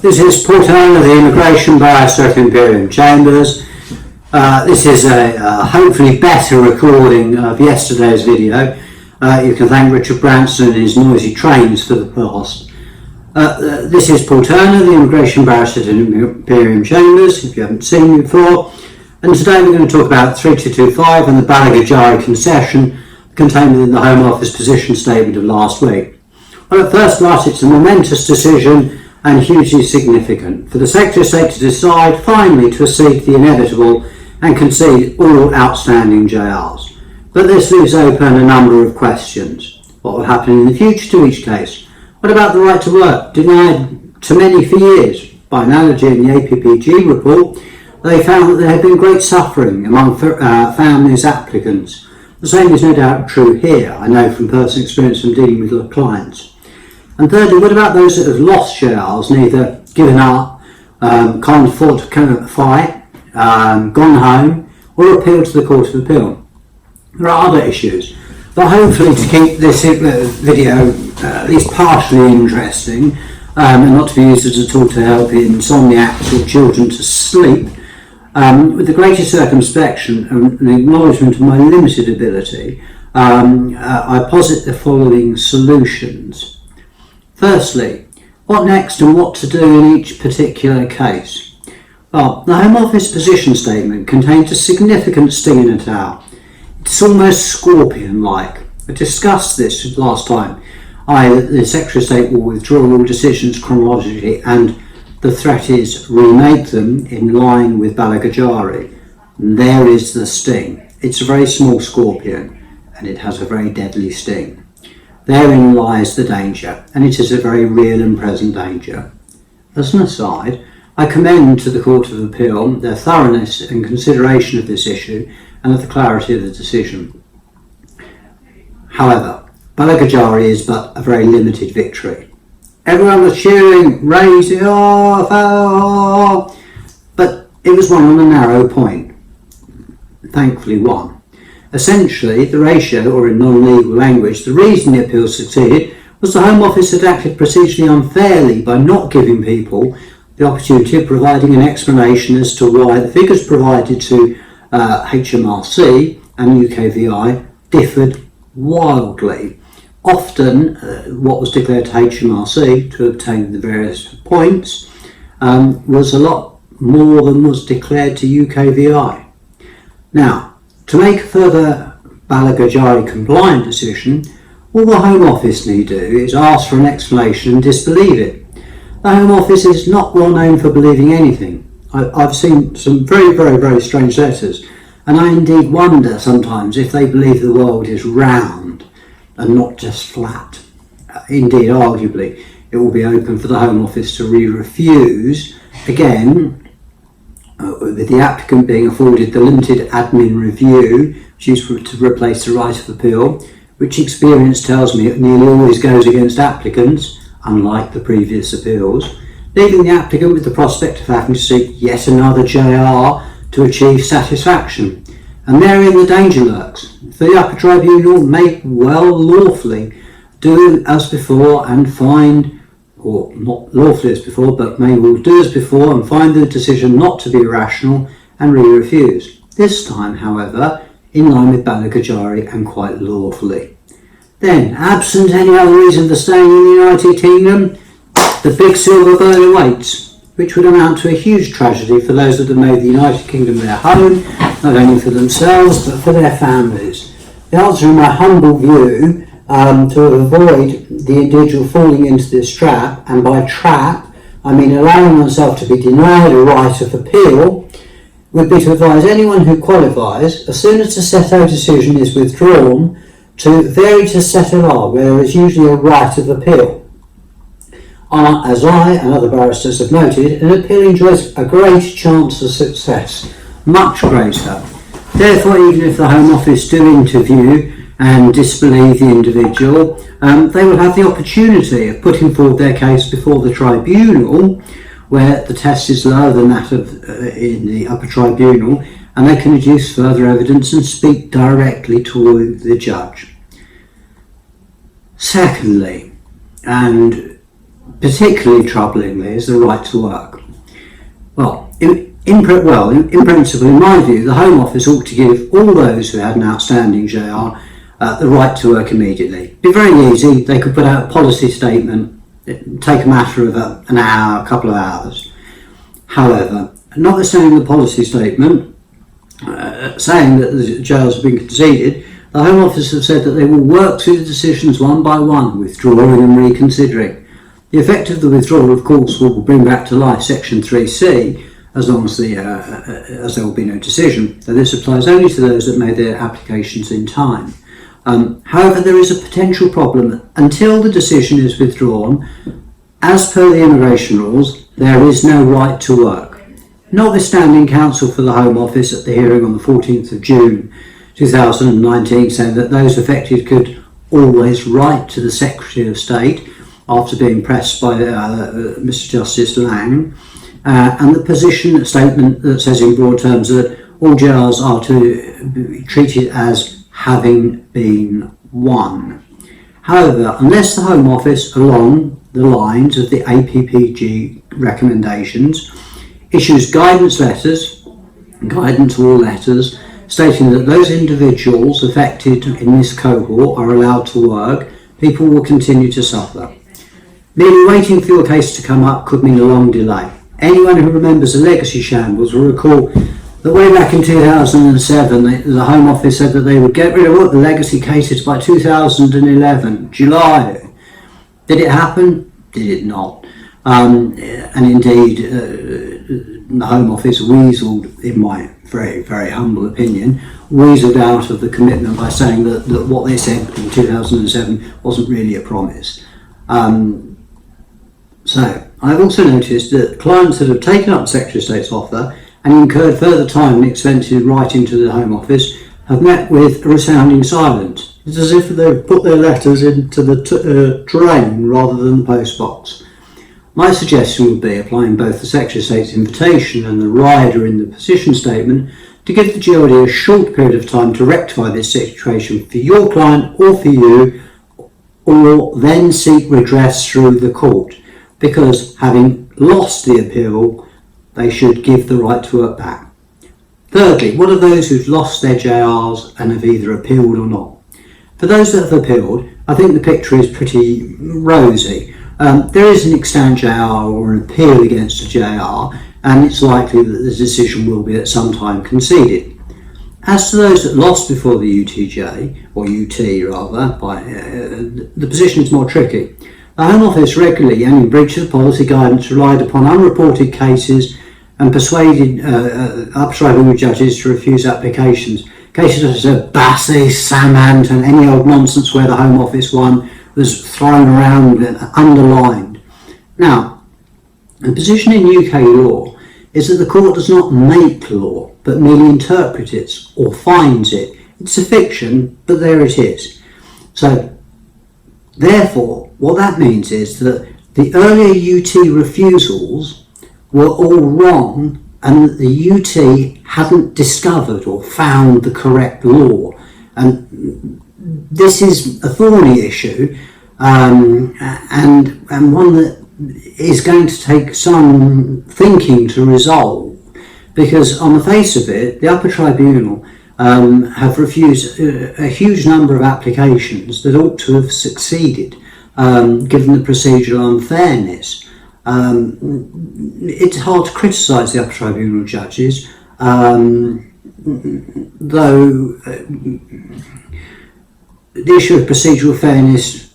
This is Paul Turner, the Immigration Barrister at Imperial Chambers. This is a hopefully better recording of yesterday's video. You can thank Richard Branson and his noisy trains for the past. This is Paul Turner, the Immigration Barrister at Imperial Chambers, if you haven't seen me before. And today we're going to talk about 3225 and the Balajigari concession contained within the Home Office position statement of last week. Well, at first glance, it's a momentous decision and hugely significant for the Secretary of State to decide finally to accede the inevitable and concede all outstanding JRs. But this leaves open a number of questions. What will happen in the future to each case? What about the right to work, denied to many for years? By analogy, in the APPG report, they found that there had been great suffering among families applicants. The same is no doubt true here, I know from personal experience from dealing with clients. And thirdly, what about those that have lost JRs, neither given up, can't afford to fight, gone home, or appealed to the Court of Appeal? There are other issues, but hopefully to keep this video at least partially interesting and not to be used as a tool to help insomniacs or children to sleep, with the greatest circumspection and an acknowledgement of my limited ability, I posit the following solutions. Firstly, what next and what to do in each particular case? Well, the Home Office position statement contains a significant sting in a towel. It's almost scorpion-like. I discussed this last time. The Secretary of State will withdraw all decisions chronologically, and the threat is remake them in line with Balajigari. And there is the sting. It's a very small scorpion, and it has a very deadly sting. Therein lies the danger, and it is a very real and present danger. As an aside, I commend to the Court of Appeal their thoroughness and consideration of this issue and of the clarity of the decision. However, Balajigari is but a very limited victory. Everyone was cheering, raising, but it was won on a narrow point. Thankfully won. Essentially, the ratio, or in non-legal language, the reason the appeal succeeded was the Home Office had acted procedurally unfairly by not giving people the opportunity of providing an explanation as to why the figures provided to HMRC and UKVI differed wildly. Often, what was declared to HMRC to obtain the various points was a lot more than was declared to UKVI. Now, to make a further Balajigari compliant decision, all the Home Office need do is ask for an explanation and disbelieve it. The Home Office is not well known for believing anything. I've seen some very, very, very strange letters, and I indeed wonder sometimes if they believe the world is round and not just flat. Indeed, arguably, it will be open for the Home Office to refuse, again, with the applicant being afforded the limited admin review, which is to replace the right of appeal, which experience tells me it nearly always goes against applicants, unlike the previous appeals, leaving the applicant with the prospect of having to seek yet another JR to achieve satisfaction. And therein the danger lurks. For the upper tribunal may well lawfully do as before and find, or not lawfully as before, but may well do as before and find the decision not to be rational and refuse. This time, however, in line with Balajigari and quite lawfully. Then, absent any other reason for staying in the United Kingdom, the big silver bird awaits, which would amount to a huge tragedy for those that have made the United Kingdom their home, not only for themselves, but for their families. The answer, in my humble view, to avoid the individual falling into this trap, and by trap I mean allowing oneself to be denied a right of appeal, would be to advise anyone who qualifies, as soon as the settled decision is withdrawn, to vary to settlor, where there is usually a right of appeal. As I and other barristers have noted, an appeal enjoys a great chance of success, much greater. Therefore, even if the Home Office do interview and disbelieve the individual, they will have the opportunity of putting forward their case before the tribunal, where the test is lower than that of in the upper tribunal, and they can adduce further evidence and speak directly to the judge. Secondly, and particularly troublingly, is the right to work. Well, in principle, in my view, the Home Office ought to give all those who had an outstanding JR the right to work immediately. It'd be very easy. They could put out a policy statement, take a matter of an hour, a couple of hours. However, notwithstanding the policy statement saying that the JRs have been conceded, the Home Office have said that they will work through the decisions one by one, withdrawing and reconsidering. The effect of the withdrawal, of course, will bring back to life Section 3C, as long as there will be no decision. So this applies only to those that made their applications in time. However, there is a potential problem. Until the decision is withdrawn, as per the immigration rules, there is no right to work. Notwithstanding counsel for the Home Office at the hearing on the 14th of June 2019 saying that those affected could always write to the Secretary of State after being pressed by Mr Justice Lang, and the position statement that says in broad terms that all JRs are to be treated as having been won. However, unless the Home Office, along the lines of the APPG recommendations, issues guidance or letters, stating that those individuals affected in this cohort are allowed to work, people will continue to suffer. Merely waiting for your case to come up could mean a long delay. Anyone who remembers the legacy shambles will recall that way back in 2007, the Home Office said that they would get rid of all the legacy cases by 2011, July. Did it happen? Did it not? And indeed, the Home Office weaseled, in my very, very humble opinion, weaseled out of the commitment by saying that what they said in 2007 wasn't really a promise. So, I've also noticed that clients that have taken up the Secretary of State's offer and incurred further time and expense in writing to the Home Office have met with a resounding silence. It's as if they've put their letters into the drain rather than the postbox. My suggestion would be applying both the Secretary of State's invitation and the rider in the position statement to give the GLD a short period of time to rectify this situation for your client or for you, or then seek redress through the court, because having lost the appeal, they should give the right to work back. Thirdly, what are those who've lost their JRs and have either appealed or not? For those that have appealed, I think the picture is pretty rosy. There is an extant JR or an appeal against a JR, and it's likely that the decision will be at some time conceded. As to those that lost before the UTJ, or UT rather, the position is more tricky. The Home Office regularly, and in breach of policy guidance, relied upon unreported cases and persuaded upstream judges to refuse applications. Cases such as Bassey, Samant, and any old nonsense where the Home Office one was thrown around and underlined. Now, the position in UK law is that the court does not make law, but merely interprets it or finds it. It's a fiction, but there it is. So, therefore, what that means is that the earlier UT refusals were all wrong, and that the UT hadn't discovered or found the correct law. And this is a thorny issue, and one that is going to take some thinking to resolve, because on the face of it, the upper tribunal have refused a huge number of applications that ought to have succeeded, given the procedural unfairness. It's hard to criticise the upper tribunal judges, though the issue of procedural fairness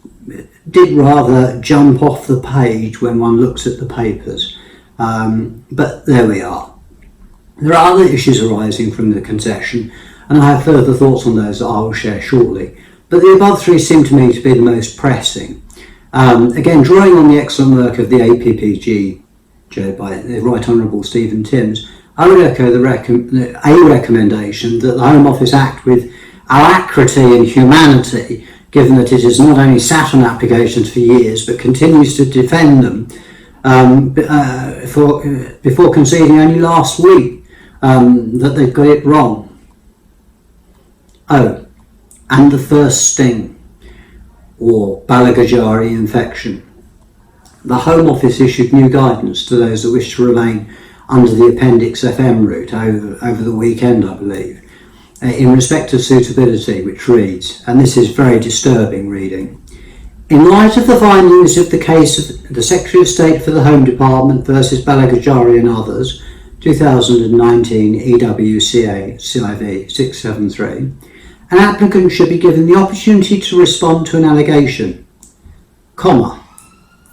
did rather jump off the page when one looks at the papers. But there we are. There are other issues arising from the concession, and I have further thoughts on those that I will share shortly. But the above three seem to me to be the most pressing. Again, drawing on the excellent work of the APPG, by the Right Honourable Stephen Timms, I would echo a recommendation that the Home Office act with alacrity and humanity, given that it has not only sat on applications for years but continues to defend them, before conceding only last week that they've got it wrong. Oh, and the first sting, or Balajigari infection. the Home Office issued new guidance to those that wish to remain under the Appendix FM route over the weekend, I believe, in respect of suitability, which reads, and this is very disturbing reading, in light of the findings of the case of the Secretary of State for the Home Department versus Balajigari and others, 2019 EWCA CIV 673, an applicant should be given the opportunity to respond to an allegation, comma.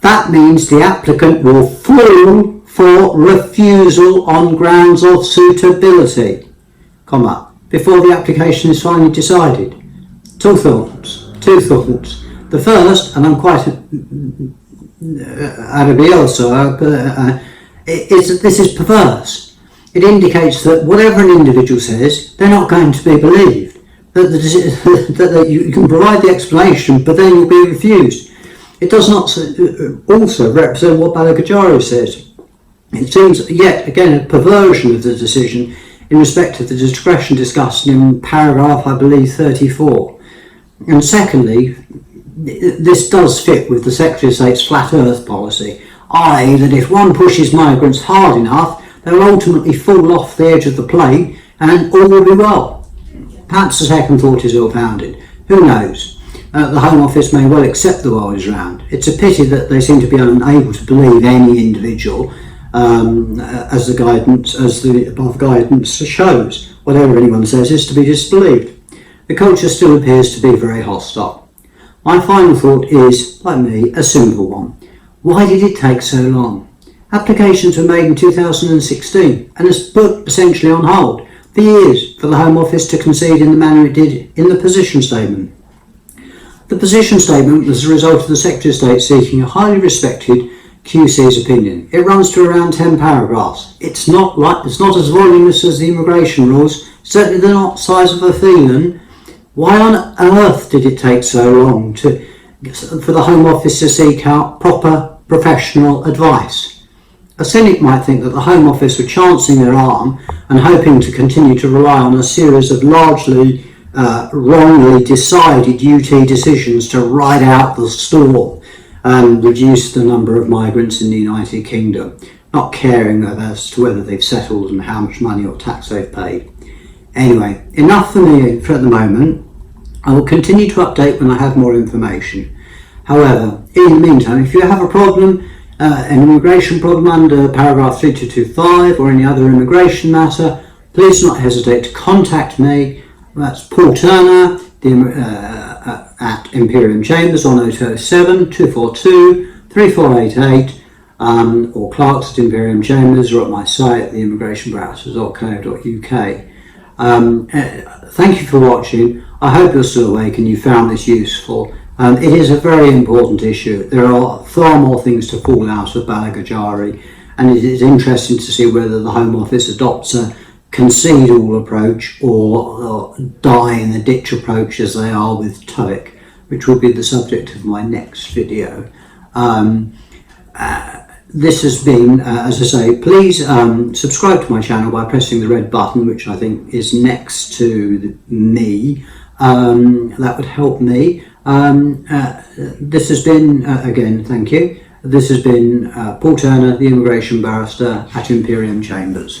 That means the applicant will fall for refusal on grounds of suitability, comma, before the application is finally decided. Two thoughts. The first, and I'm quite is that this is perverse. It indicates that whatever an individual says, they're not going to be believed. That you can provide the explanation, but then you'll be refused. It does not also represent what Balajigari says. It seems yet again a perversion of the decision in respect of the discretion discussed in paragraph, I believe, 34. And secondly, this does fit with the Secretary of State's flat earth policy, i.e. that if one pushes migrants hard enough, they'll ultimately fall off the edge of the plane and all will be well. Perhaps the second thought is ill-founded. Who knows? The Home Office may well accept the world is round. It's a pity that they seem to be unable to believe any individual, as the above guidance shows. Whatever anyone says is to be disbelieved. The culture still appears to be very hostile. My final thought is, like me, a simple one. Why did it take so long? Applications were made in 2016 and is put essentially on hold for years for the Home Office to concede in the manner it did in the position statement. The position statement was the result of the Secretary of State seeking a highly respected QC's opinion. It runs to around 10 paragraphs. It's not as voluminous as the immigration rules, certainly they're not the size of a felon. Why on earth did it take so long for the Home Office to seek out proper professional advice? A cynic might think that the Home Office were chancing their arm and hoping to continue to rely on a series of largely wrongly decided UT decisions to ride out the storm and reduce the number of migrants in the United Kingdom, not caring as to whether they've settled and how much money or tax they've paid. Anyway, enough for me for the moment. I will continue to update when I have more information. However, in the meantime, if you have a problem, an immigration problem under paragraph 3225 or any other immigration matter, please do not hesitate to contact me. That's Paul Turner at Imperium Chambers on 0207 242 3488 or Clarks at Imperium Chambers or at my site, theimmigration.browsers.co.uk. Thank you for watching. I hope you're still awake and you found this useful. It is a very important issue. There are far more things to fall out of Balajigari, and it is interesting to see whether the Home Office adopts a concede all approach or die in the ditch approach as they are with TOEIC, which will be the subject of my next video. This has been, as I say, please subscribe to my channel by pressing the red button, which I think is next to me. That would help me. This has been, again, thank you. This has been Paul Turner, the Immigration Barrister at Imperium Chambers.